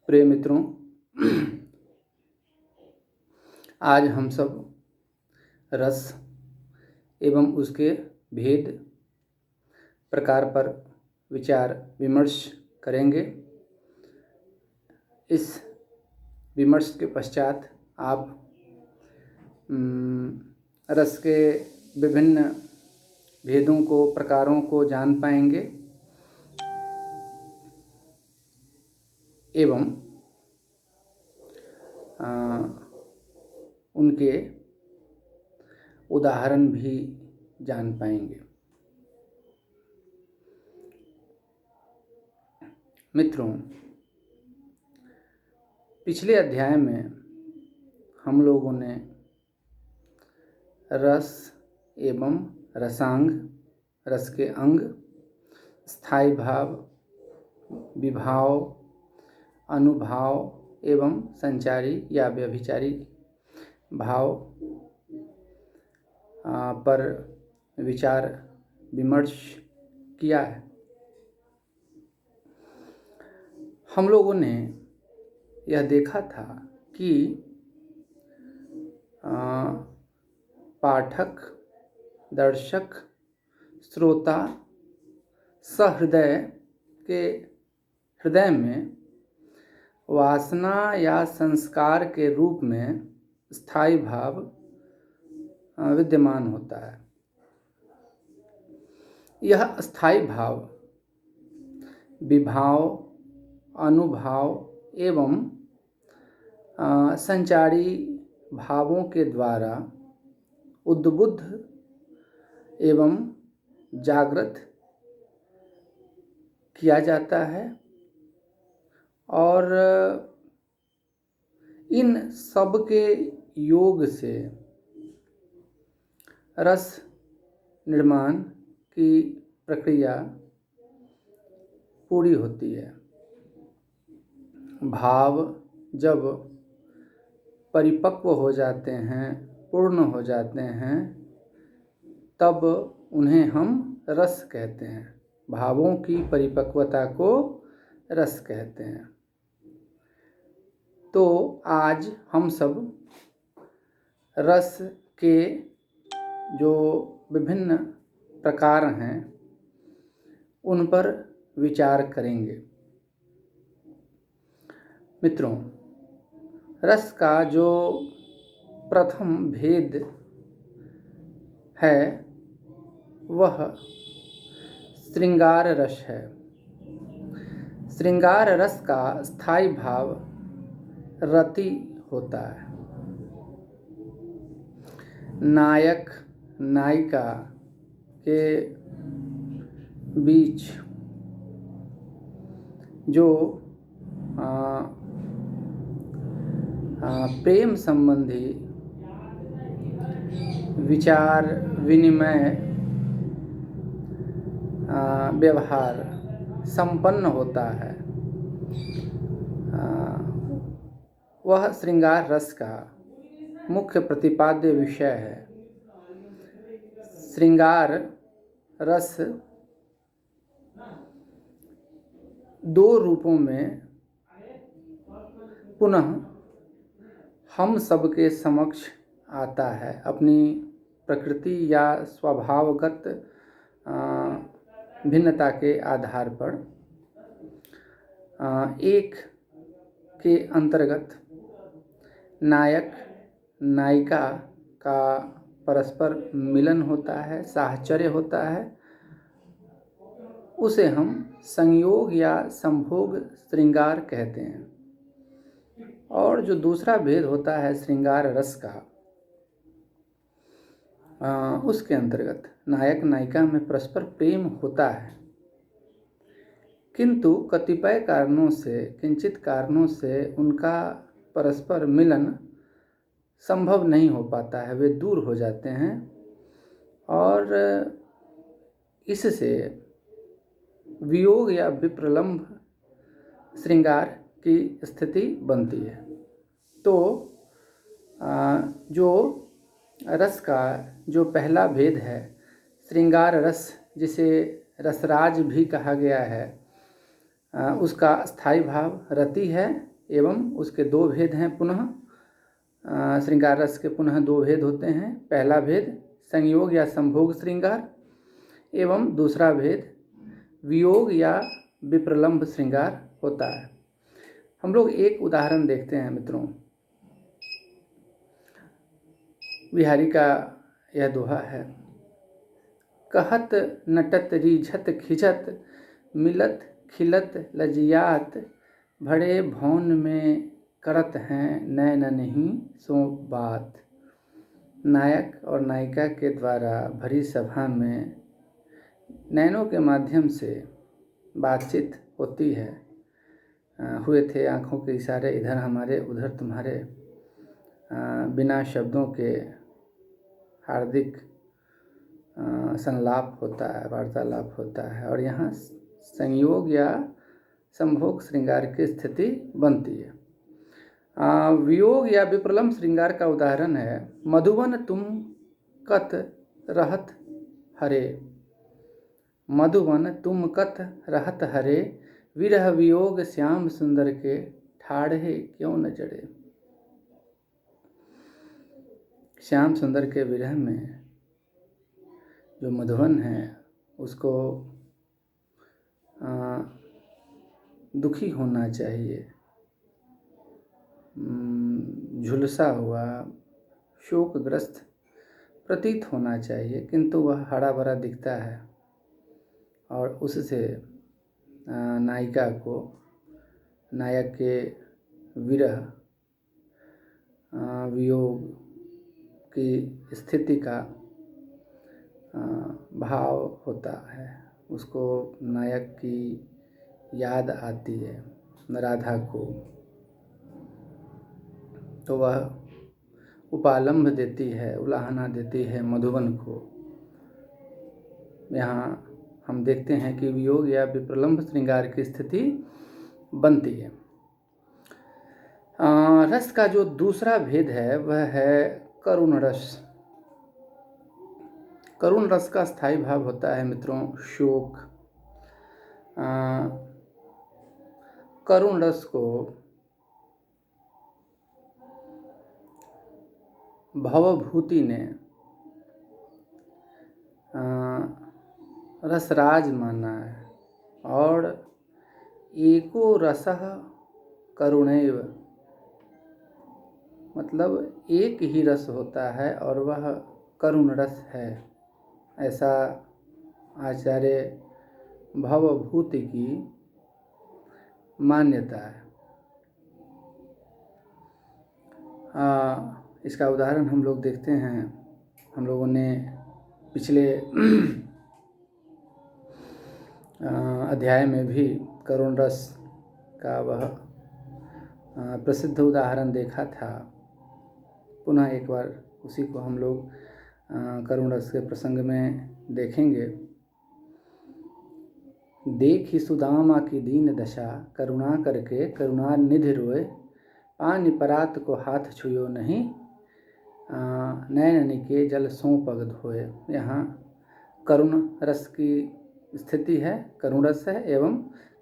प्रिय मित्रों, आज हम सब रस एवं उसके भेद प्रकार पर विचार विमर्श करेंगे। इस विमर्श के पश्चात आप रस के विभिन्न भेदों को, प्रकारों को जान पाएंगे एवं उनके उदाहरण भी जान पाएंगे। मित्रों, पिछले अध्याय में हम लोगों ने रस एवं रसांग, रस के अंग, स्थायी भाव, विभाव, अनुभाव एवं संचारी या व्यभिचारी भाव पर विचार विमर्श किया है। हम लोगों ने यह देखा था कि पाठक, दर्शक, श्रोता सहृदय के हृदय में वासना या संस्कार के रूप में स्थायी भाव विद्यमान होता है। यह स्थायी भाव विभाव, अनुभाव एवं संचारी भावों के द्वारा उद्बुद्ध एवं जागृत किया जाता है और इन सब के योग से रस निर्माण की प्रक्रिया पूरी होती है। भाव जब परिपक्व हो जाते हैं, पूर्ण हो जाते हैं, तब उन्हें हम रस कहते हैं। भावों की परिपक्वता को रस कहते हैं। तो आज हम सब रस के जो विभिन्न प्रकार हैं उन पर विचार करेंगे। मित्रों, रस का जो प्रथम भेद है वह श्रृंगार रस है। श्रृंगार रस का स्थायी भाव रति होता है। नायक नायिका के बीच जो प्रेम संबंधी विचार विनिमय व्यवहार संपन्न होता है, वह श्रृंगार रस का मुख्य प्रतिपाद्य विषय है। श्रृंगार रस दो रूपों में पुनः हम सबके समक्ष आता है, अपनी प्रकृति या स्वभावगत भिन्नता के आधार पर। एक के अंतर्गत नायक नायिका का परस्पर मिलन होता है, साहचर्य होता है, उसे हम संयोग या संभोग श्रृंगार कहते हैं। और जो दूसरा भेद होता है श्रृंगार रस का, उसके अंतर्गत नायक नायिका में परस्पर प्रेम होता है, किंतु कतिपय कारणों से, किंचित कारणों से उनका परस्पर मिलन संभव नहीं हो पाता है, वे दूर हो जाते हैं और इससे वियोग या विप्रलंभ श्रृंगार की स्थिति बनती है। तो जो रस का जो पहला भेद है श्रृंगार रस, जिसे रसराज भी कहा गया है, उसका स्थायी भाव रति है एवं उसके दो भेद हैं पुनः। श्रृंगार रस के पुनः दो भेद होते हैं। पहला भेद संयोग या संभोग श्रृंगार एवं दूसरा भेद वियोग या विप्रलंभ श्रृंगार होता है। हम लोग एक उदाहरण देखते हैं मित्रों। बिहारी का यह दोहा है, कहत नटत रीझत खिजत मिलत खिलत लजियात, भड़े भौन में करत हैं नैन नहीं सो बात। नायक और नायिका के द्वारा भरी सभा में नैनों के माध्यम से बातचीत होती है। हुए थे आँखों के इशारे, इधर हमारे उधर तुम्हारे, बिना शब्दों के हार्दिक संलाप होता है, वार्तालाप होता है और यहाँ संयोग या संभोग श्रृंगार की स्थिति बनती है। वियोग या विप्रलंभ श्रृंगार का उदाहरण है, मधुवन तुम कत रहत हरे, मधुवन तुम कत रहत हरे, विरह वियोग श्याम सुंदर के ठाढ़े क्यों न जड़े। श्याम सुंदर के विरह में जो मधुवन है उसको दुखी होना चाहिए, झुलसा हुआ शोकग्रस्त प्रतीत होना चाहिए, किंतु वह हरा भरा दिखता है और उससे नायिका को नायक के विरह वियोग की स्थिति का भाव होता है। उसको नायक की याद आती है राधा को, तो वह उपालंभ देती है, उलाहना देती है मधुवन को। यहाँ हम देखते हैं कि वियोग या विप्रलंभ श्रृंगार की स्थिति बनती है। रस का जो दूसरा भेद है वह है करुण रस। करुण रस का स्थायी भाव होता है मित्रों शोक। करुण रस को भवभूति ने रसराज माना है और एको रसः करुणैव, मतलब एक ही रस होता है और वह करुण रस है, ऐसा आचार्य भवभूति की मान्यता है। इसका उदाहरण हम लोग देखते हैं। हम लोगों ने पिछले अध्याय में भी करुण रस का वह प्रसिद्ध उदाहरण देखा था। पुनः एक बार उसी को हम लोग करुण रस के प्रसंग में देखेंगे। देखी सुदामा की दीन दशा, करुणा करके करुणा निधि रोए, पानी परात को हाथ छुयो नहीं, नैन के जल सों पग धोए। यहाँ करुण रस की स्थिति है, करुण रस है एवं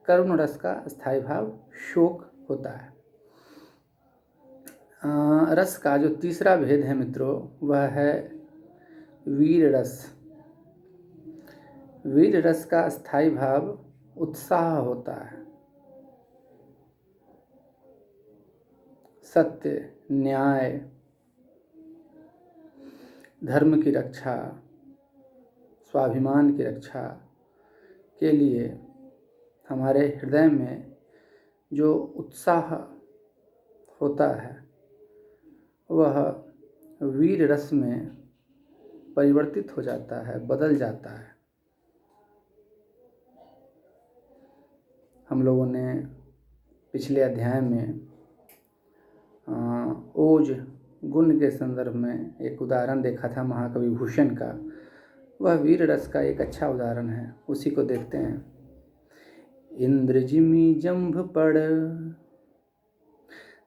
करुण रस का स्थायी भाव शोक होता है। रस का जो तीसरा भेद है मित्रों वह है वीर रस। वीर रस का स्थायी भाव उत्साह होता है, सत्य, न्याय, धर्म की रक्षा, स्वाभिमान की रक्षा के लिए हमारे हृदय में जो उत्साह होता है वह वीर रस में परिवर्तित हो जाता है, बदल जाता है। हम लोगों ने पिछले अध्याय में ओज गुण के संदर्भ में एक उदाहरण देखा था महाकवि भूषण का। वह वीर रस का एक अच्छा उदाहरण है, उसी को देखते हैं। इंद्र जिमि जंभ पड़,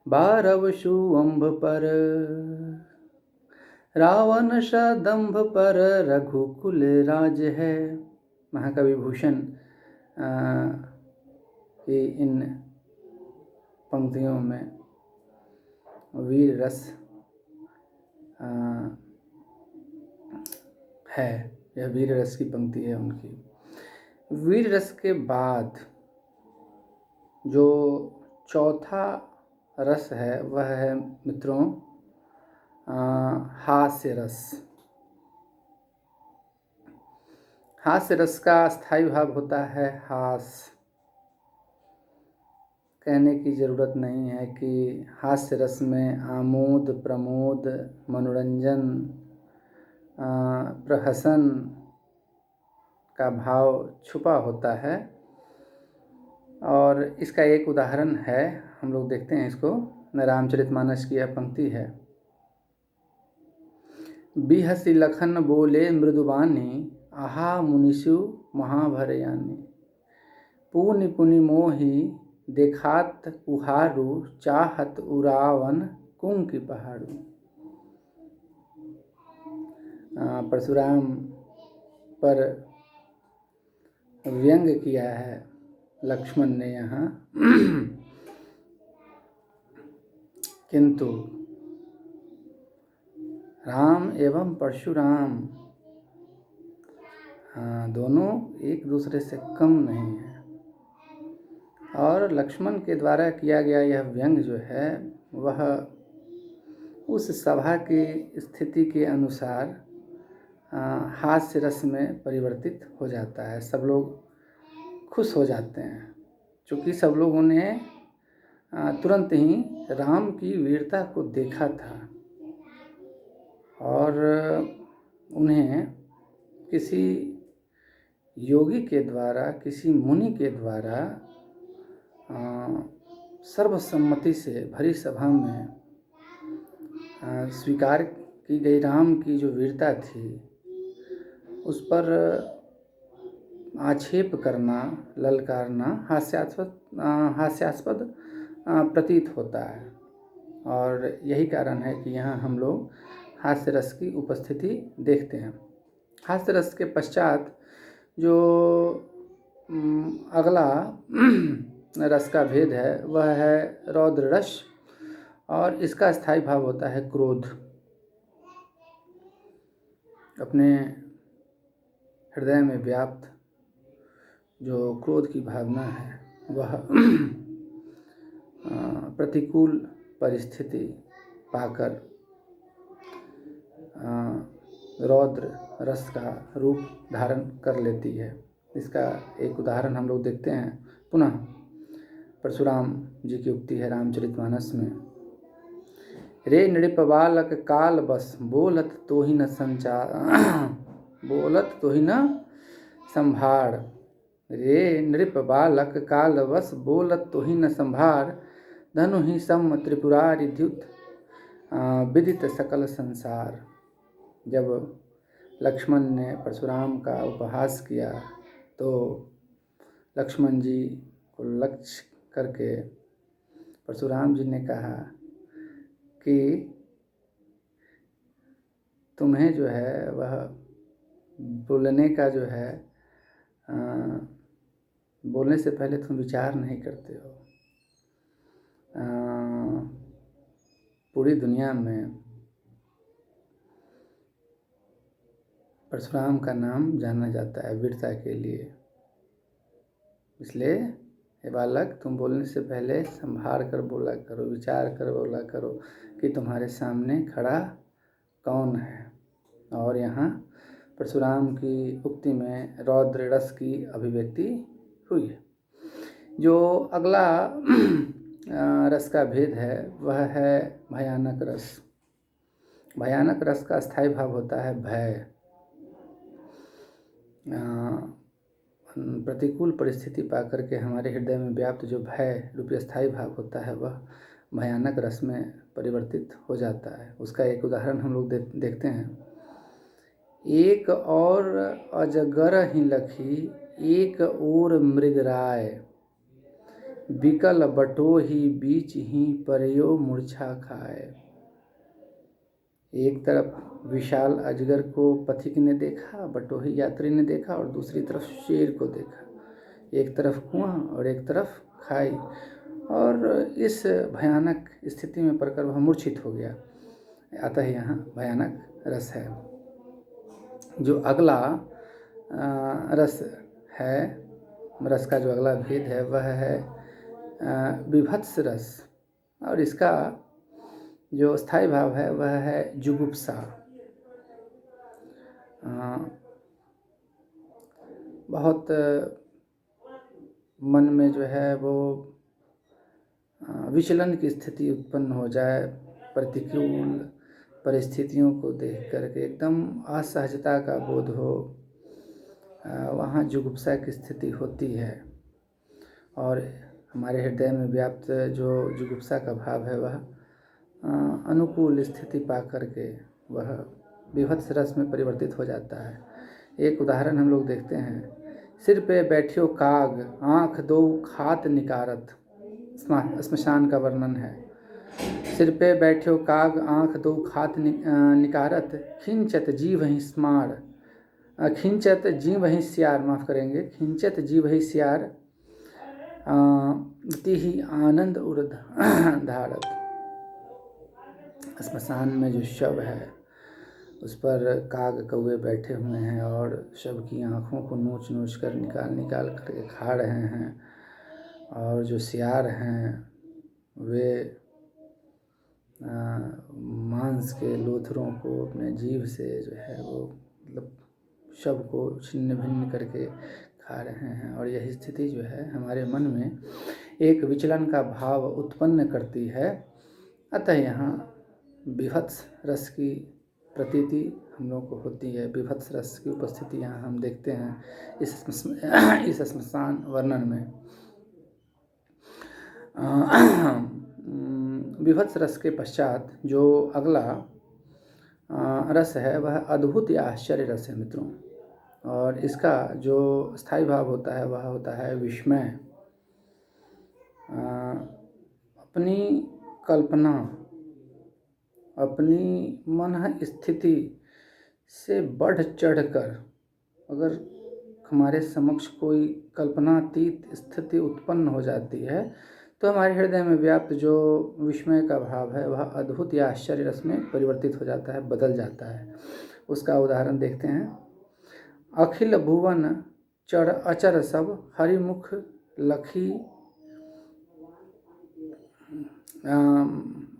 बारव सुअंभ पर, रावण सदंभ पर, रघुकुल राज है। महाकवि भूषण की इन पंक्तियों में वीर रस है। यह वीर रस की पंक्ति है उनकी। वीर रस के बाद जो चौथा रस है वह है मित्रों हास्य रस। हास्य रस का स्थायी भाव होता है हास्य। कहने की ज़रूरत नहीं है कि हास्य रस में आमोद प्रमोद मनोरंजन प्रहसन का भाव छुपा होता है। और इसका एक उदाहरण है, हम लोग देखते हैं इसको। रामचरितमानस की यह पंक्ति है। बिहसी लखन बोले मृदुबानी आहा मुनिषु महाभरयानी पुनि पुनि मोहि देखात उहारू चाहत उरावन कुंकी पहाड़ू। परशुराम पर व्यंग किया है लक्ष्मण ने यहाँ किंतु राम एवं परशुराम दोनों एक दूसरे से कम नहीं है। और लक्ष्मण के द्वारा किया गया यह व्यंग जो है वह उस सभा की स्थिति के अनुसार हास्य रस में परिवर्तित हो जाता है। सब लोग खुश हो जाते हैं, क्योंकि सब लोगों ने तुरंत ही राम की वीरता को देखा था और उन्हें किसी योगी के द्वारा, किसी मुनि के द्वारा सर्वसम्मति से भरी सभा में स्वीकार की गई राम की जो वीरता थी उस पर आक्षेप करना, ललकारना हास्यास्पद प्रतीत होता है। और यही कारण है कि यहाँ हम लोग हास्य रस की उपस्थिति देखते हैं। हास्य रस के पश्चात जो अगला रस का भेद है वह है रौद्र रस, और इसका स्थायी भाव होता है क्रोध। अपने हृदय में व्याप्त जो क्रोध की भावना है वह प्रतिकूल परिस्थिति पाकर रौद्र रस का रूप धारण कर लेती है। इसका एक उदाहरण हम लोग देखते हैं। पुनः परशुराम जी की उक्ति है रामचरितमानस में, रे नृप बालक काल बस बोलत तो ही न संचार बोलत तो ही न संभार। रे नृप बालक काल बस बोलत तो ही न संभार। धनु ही सम त्रिपुरारि द्युत विदित सकल संसार। जब लक्ष्मण ने परशुराम का उपहास किया तो लक्ष्मण जी को लक्ष्य करके परशुराम जी ने कहा कि तुम्हें जो है वह बोलने का जो है बोलने से पहले तुम विचार नहीं करते हो। पूरी दुनिया में परशुराम का नाम जाना जाता है वीरता के लिए। इसलिए हे बालक, तुम बोलने से पहले संभाल कर बोला करो, विचार कर बोला करो कि तुम्हारे सामने खड़ा कौन है। और यहाँ परशुराम की उक्ति में रौद्र रस की अभिव्यक्ति हुई है। जो अगला रस का भेद है वह है भयानक रस। भयानक रस का स्थायी भाव होता है भय। प्रतिकूल परिस्थिति पाकर के हमारे हृदय में व्याप्त जो भय रूपी स्थायी भाव होता है वह भयानक रस में परिवर्तित हो जाता है। उसका एक उदाहरण हम लोग देखते हैं। एक और अजगर ही लखी एक और मृगराय, बिकल बटो ही बीच ही परयो मूर्छा खाए। एक तरफ विशाल अजगर को पथिक ने देखा, बटोही यात्री ने देखा, और दूसरी तरफ शेर को देखा। एक तरफ कुआं और एक तरफ खाई, और इस भयानक स्थिति में पड़कर वह मूर्छित हो गया। अतः यहाँ भयानक रस है। जो अगला रस है, रस का जो अगला भेद है वह है विभत्स रस, और इसका जो स्थायी भाव है वह है जुगुप्सा। बहुत मन में जो है वो विचलन की स्थिति उत्पन्न हो जाए, प्रतिकूल परिस्थितियों को देख करके एकदम असहजता का बोध हो, वहाँ जुगुप्सा की स्थिति होती है। और हमारे हृदय में व्याप्त जो जुगुप्सा का भाव है वह अनुकूल स्थिति पा करके वह विभत्स रस में परिवर्तित हो जाता है। एक उदाहरण हम लोग देखते हैं। सिर पे बैठियो काग आँख दो खात निकारत, श्मशान का वर्णन है। सिर पे बैठियो काग आँख दो खात निकारत, खिंचत जीव ही स्मार, खिंचत जीव ही सियार, माफ़ करेंगे, खिंचत जीव ही सियार, ही आनंद उर्ध धारत। श्मशान में जो शव है उस पर काग कौवे बैठे हुए हैं और शव की आँखों को नोच नोच कर निकाल करके खा रहे हैं, और जो सियार हैं वे मांस के लोथरों को अपने जीभ से जो है वो मतलब शव को छिन्न भिन्न करके खा रहे हैं। और यही स्थिति जो है हमारे मन में एक विचलन का भाव उत्पन्न करती है। अतः यहाँ विभत्स रस की प्रतीति हम लोग को होती है। विभत्स रस की उपस्थिति यहाँ हम देखते हैं इस श्मशान वर्णन में। विभत्स रस के पश्चात जो अगला रस है वह अद्भुत या आश्चर्य रस है मित्रों, और इसका जो स्थायी भाव होता है वह होता है विस्मय। अपनी कल्पना, अपनी मन स्थिति से बढ़ चढ़कर अगर हमारे समक्ष कोई कल्पनातीत स्थिति उत्पन्न हो जाती है तो हमारे हृदय में व्याप्त जो विस्मय का भाव है वह अद्भुत या आश्चर्य रस में परिवर्तित हो जाता है, बदल जाता है। उसका उदाहरण देखते हैं। अखिल भुवन चर अचर सब हरिमुख लखी,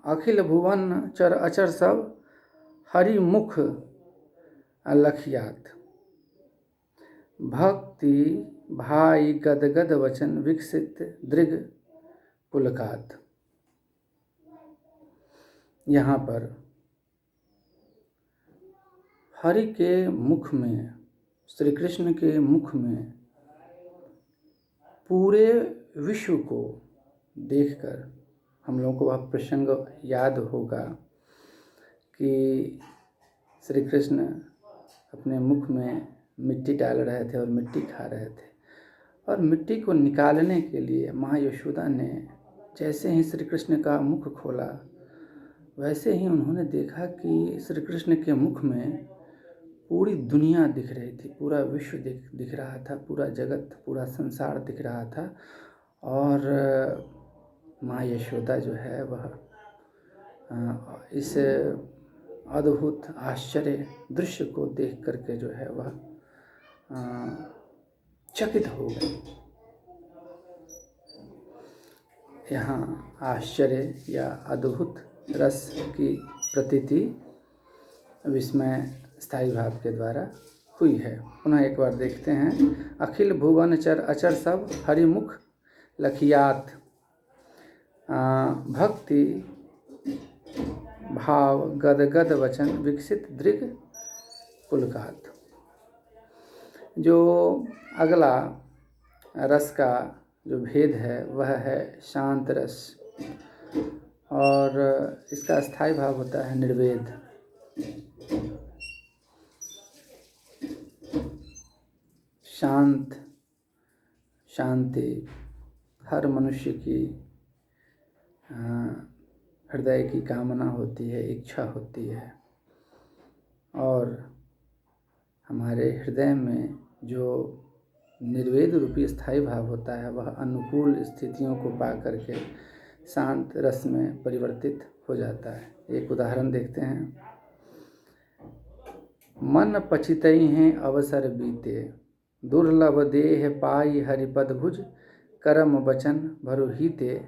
अखिल भुवन चर अचर सब हरिमुख लखियात, भक्ति भाई गदगद वचन विकसित दृग पुलकात। यहाँ पर हरि के मुख में, श्री कृष्ण के मुख में पूरे विश्व को देखकर हम लोगों को वह प्रसंग याद होगा कि श्री कृष्ण अपने मुख में मिट्टी डाल रहे थे और मिट्टी खा रहे थे, और मिट्टी को निकालने के लिए माँ यशोदा ने जैसे ही श्री कृष्ण का मुख खोला वैसे ही उन्होंने देखा कि श्री कृष्ण के मुख में पूरी दुनिया दिख रही थी, पूरा विश्व दिख रहा था, पूरा जगत, पूरा संसार दिख रहा था। और माँ यशोदा जो है वह इस अद्भुत आश्चर्य दृश्य को देख करके जो है वह चकित हो गई। यहाँ आश्चर्य या अद्भुत रस की प्रतीति विस्मय स्थायी भाव के द्वारा हुई है। पुनः एक बार देखते हैं। अखिल भुवन चर अचर सब हरिमुख लखियात, भक्ति भाव गदगद वचन विकसित दृग पुलकात। जो अगला रस का जो भेद है वह है शांत रस, और इसका स्थायी भाव होता है निर्वेद। शांति हर मनुष्य की हृदय की कामना होती है, इच्छा होती है, और हमारे हृदय में जो निर्वेद रूपी स्थायी भाव होता है वह अनुकूल स्थितियों को पा करके शांत रस में परिवर्तित हो जाता है। एक उदाहरण देखते हैं। मन पछितई हैं अवसर बीते, दुर्लभ देह पाई हरिपद भुज, करम वचन भरुहीते,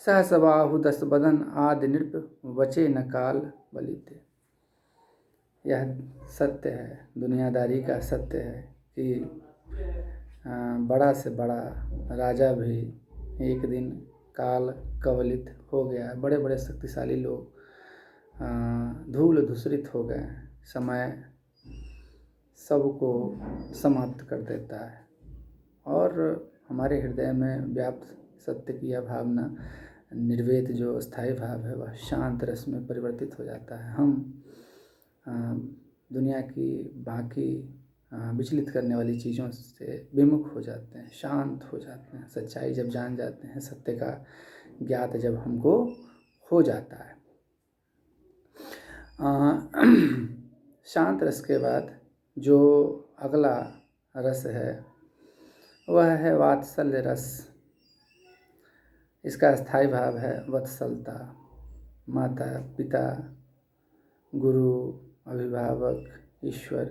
सहस बाहु दस बदन आदि नृप, वचे न काल बलिते। यह सत्य है, दुनियादारी का सत्य है कि बड़ा से बड़ा राजा भी एक दिन काल कवलित हो गया। बड़े बड़े शक्तिशाली लोग धूल धूसरित हो गए। समय सबको समाप्त कर देता है और हमारे हृदय में व्याप्त सत्य की यह भावना निर्वेद जो स्थायी भाव है वह शांत रस में परिवर्तित हो जाता है। हम दुनिया की बाकी विचलित करने वाली चीज़ों से विमुख हो जाते हैं, शांत हो जाते हैं। सच्चाई जब जान जाते हैं, सत्य का ज्ञात जब हमको हो जाता है। शांत रस के बाद जो अगला रस है वह है वात्सल्य रस। इसका स्थायी भाव है वत्सलता। माता पिता गुरु अभिभावक ईश्वर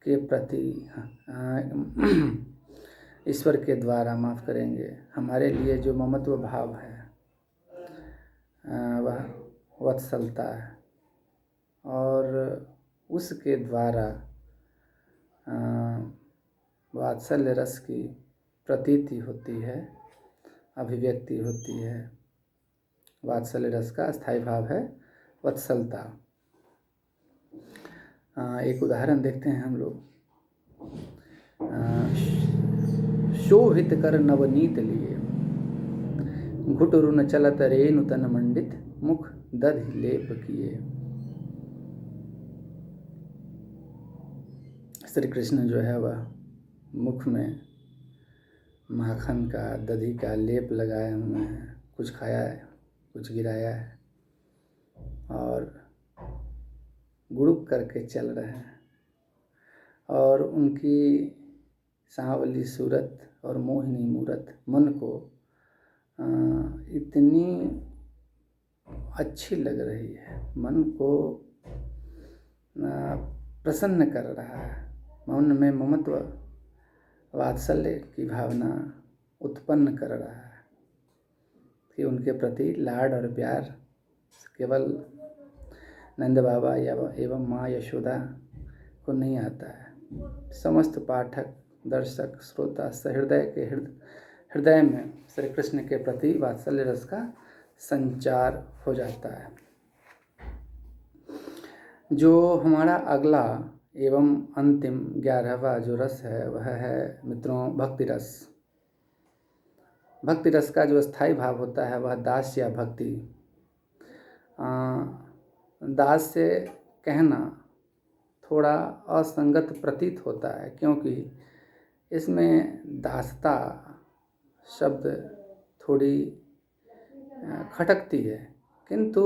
के प्रति ईश्वर के द्वारा माफ़ करेंगे हमारे लिए जो ममत्व भाव है वह वत्सलता है और उसके द्वारा वात्सल्य रस की प्रतीति होती है, अभिव्यक्ति होती है। वात्सल्य रस का स्थायी भाव है वत्सलता। एक उदाहरण देखते हैं हम लोग। शोभित कर नवनीत लिए, घुटुरुन चलत रेणु तन मंडित, मुख दधि लेप किए। श्री कृष्ण जो है वह मुख में माखन का दधि का लेप लगाए हुए हैं। कुछ खाया है, कुछ गिराया है और गुड़ुक करके चल रहे हैं और उनकी सांवली सूरत और मोहिनी मूरत मन को इतनी अच्छी लग रही है, मन को प्रसन्न कर रहा है। मन में ममत्व वात्सल्य की भावना उत्पन्न कर रहा है कि उनके प्रति लाड और प्यार केवल नंद बाबा एवं माँ यशोदा को नहीं आता है। समस्त पाठक दर्शक श्रोता सहृदय के हृदय में श्री कृष्ण के प्रति वात्सल्य रस का संचार हो जाता है। जो हमारा अगला एवं अंतिम 11वां जो रस है वह है मित्रों भक्ति रस। भक्ति रस का जो स्थायी भाव होता है वह दास या भक्ति। दास से कहना थोड़ा असंगत प्रतीत होता है क्योंकि इसमें दासता शब्द थोड़ी खटकती है, किंतु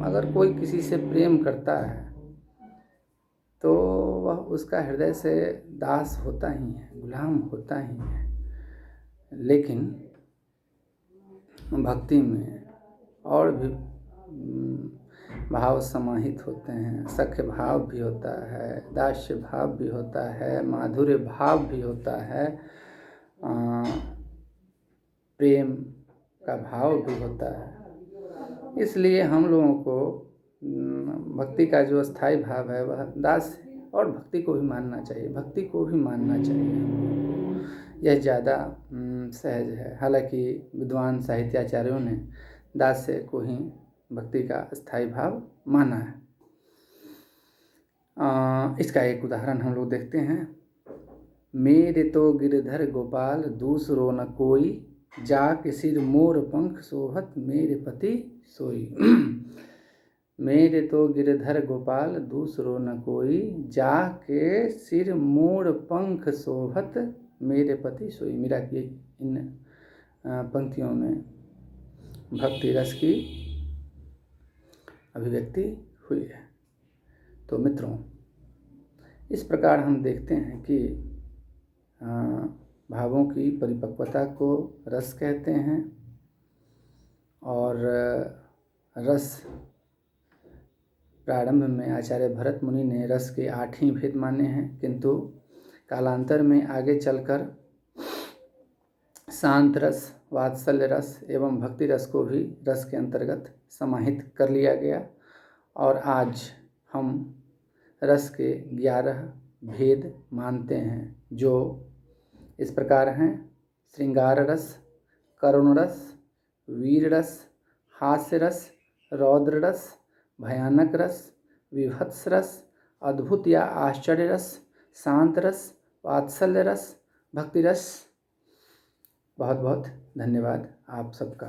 अगर कोई किसी से प्रेम करता है तो वह उसका हृदय से दास होता ही है, गुलाम होता ही है। लेकिन भक्ति में और भी भाव समाहित होते हैं। सख्य भाव भी होता है, दास्य भाव भी होता है, माधुर्य भाव भी होता है, प्रेम का भाव भी होता है। इसलिए हम लोगों को भक्ति का जो स्थायी भाव है वह दास और भक्ति को भी मानना चाहिए, भक्ति को भी मानना चाहिए हम लोगों को। यह ज़्यादा सहज है। हालांकि विद्वान साहित्याचार्यों ने दास्य को ही भक्ति का स्थायी भाव माना है। इसका एक उदाहरण हम लोग देखते हैं। मेरे तो गिरधर गोपाल दूसरो न कोई, जाके सिर मोर पंख सोहत मेरे पति सोई। मेरे तो गिरधर गोपाल दूसरो न कोई, जाके सिर मोर पंख सोहत मेरे पति सोई। मीरा की इन पंक्तियों में भक्ति रस की अभिव्यक्ति हुई है। तो मित्रों, इस प्रकार हम देखते हैं कि भावों की परिपक्वता को रस कहते हैं। और रस प्रारंभ में आचार्य भरत मुनि ने रस के 8 ही भेद माने हैं, किंतु कालांतर में आगे चलकर शांत रस, वात्सल्य रस एवं भक्ति रस को भी रस के अंतर्गत समाहित कर लिया गया। और आज हम रस के 11 भेद मानते हैं, जो इस प्रकार हैं: श्रृंगार रस, करुण रस, वीर रस, हास्य रस, रौद्र रस, भयानक रस, विभत्स रस, अद्भुत या आश्चर्य रस, शांत रस, वात्सल्य रस, भक्ति रस। बहुत बहुत धन्यवाद आप सबका।